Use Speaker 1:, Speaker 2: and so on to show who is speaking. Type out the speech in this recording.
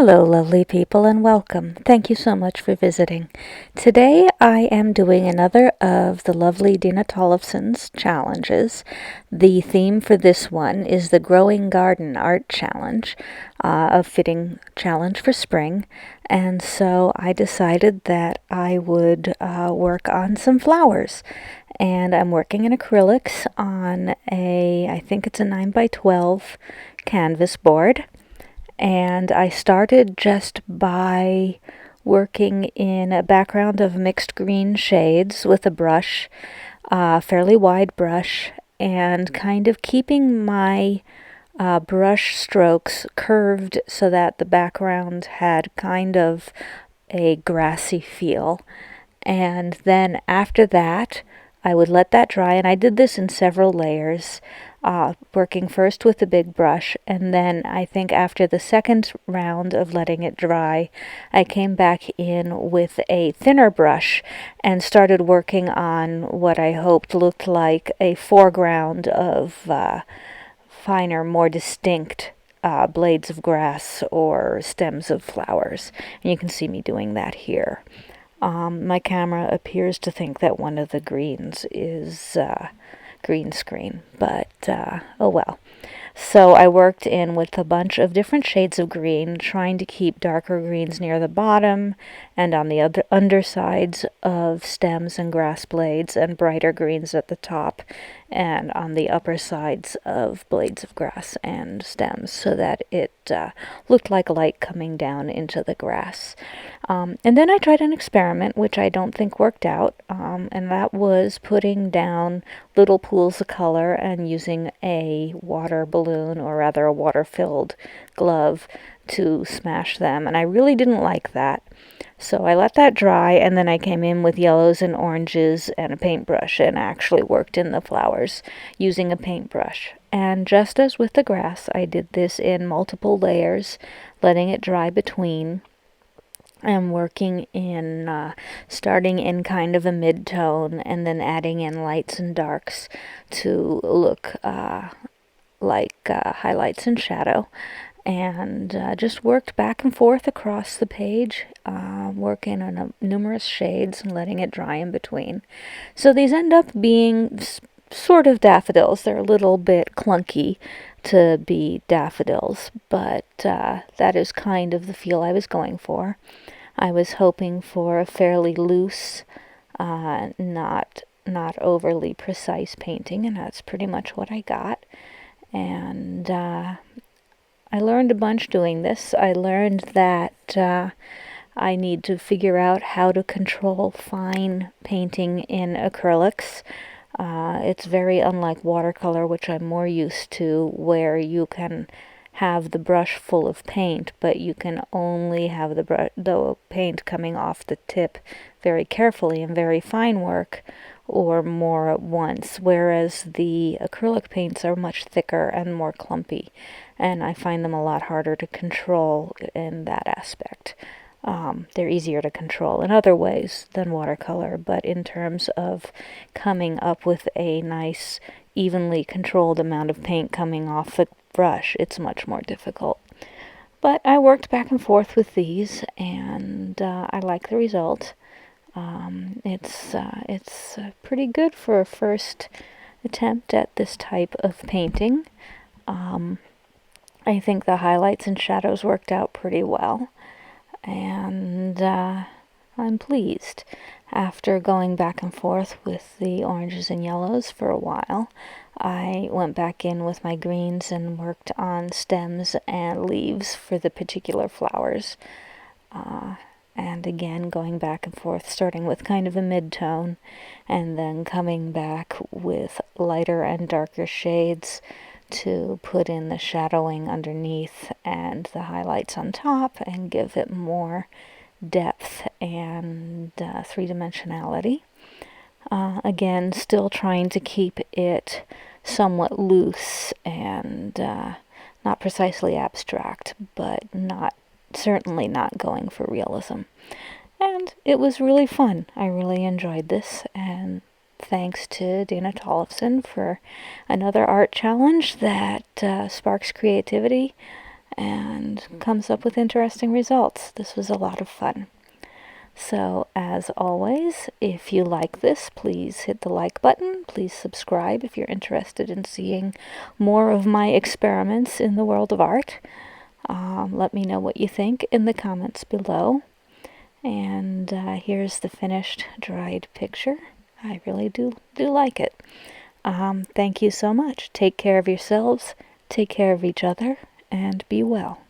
Speaker 1: Hello, lovely people, and welcome. Thank you so much for visiting. Today I am doing another of the lovely Dena Tollefson's challenges. The theme for this one is the Growing Garden Art Challenge, a fitting challenge for spring. And so I decided that I would work on some flowers. And I'm working in acrylics on I think it's a 9 by 12 canvas board. And I started just by working in a background of mixed green shades with a brush, a fairly wide brush, and kind of keeping my brush strokes curved so that the background had kind of a grassy feel. And then after that, I would let that dry, and I did this in several layers, working first with the big brush, and then I think after the second round of letting it dry, I came back in with a thinner brush and started working on what I hoped looked like a foreground of finer, more distinct blades of grass or stems of flowers. And you can see me doing that here. My camera appears to think that one of the greens is green screen, but oh well. So I worked in with a bunch of different shades of green, trying to keep darker greens near the bottom and on the other undersides of stems and grass blades, and brighter greens at the top and on the upper sides of blades of grass and stems, so that it looked like light coming down into the grass. And then I tried an experiment which I don't think worked out, and that was putting down little pools of color and using a water balloon, or rather a water-filled glove, to smash them. And I really didn't like that. So I let that dry, and then I came in with yellows and oranges and a paintbrush and actually worked in the flowers using a paintbrush. And just as with the grass, I did this in multiple layers, letting it dry between, and working in, starting in kind of a mid-tone and then adding in lights and darks to look like highlights and shadow. And just worked back and forth across the page, working on numerous shades and letting it dry in between. So these end up being sort of daffodils. They're a little bit clunky to be daffodils, but that is kind of the feel I was going for. I was hoping for a fairly loose, not overly precise painting, and that's pretty much what I got. And I learned a bunch doing this. I learned that I need to figure out how to control fine painting in acrylics. It's very unlike watercolor, which I'm more used to, where you can have the brush full of paint, but you can only have the paint coming off the tip very carefully in very fine work, or more at once, whereas the acrylic paints are much thicker and more clumpy, and I find them a lot harder to control in that aspect. They're easier to control in other ways than watercolor, but in terms of coming up with a nice, evenly controlled amount of paint coming off the brush, it's much more difficult. But I worked back and forth with these, and I like the result. It's pretty good for a first attempt at this type of painting. I think the highlights and shadows worked out pretty well, and I'm pleased. After going back and forth with the oranges and yellows for a while, I went back in with my greens and worked on stems and leaves for the particular flowers. And again, going back and forth, starting with kind of a mid-tone, and then coming back with lighter and darker shades to put in the shadowing underneath and the highlights on top and give it more depth and three-dimensionality. Again, still trying to keep it somewhat loose and not precisely abstract, but certainly not going for realism. And it was really fun. I really enjoyed this, and thanks to Dena Tollefson for another art challenge that sparks creativity and comes up with interesting results. This was a lot of fun. So, as always, if you like this, please hit the like button. Please subscribe if you're interested in seeing more of my experiments in the world of art. Let me know what you think in the comments below. And here's the finished dried picture. I really do like it. Thank you so much. Take care of yourselves, take care of each other, and be well.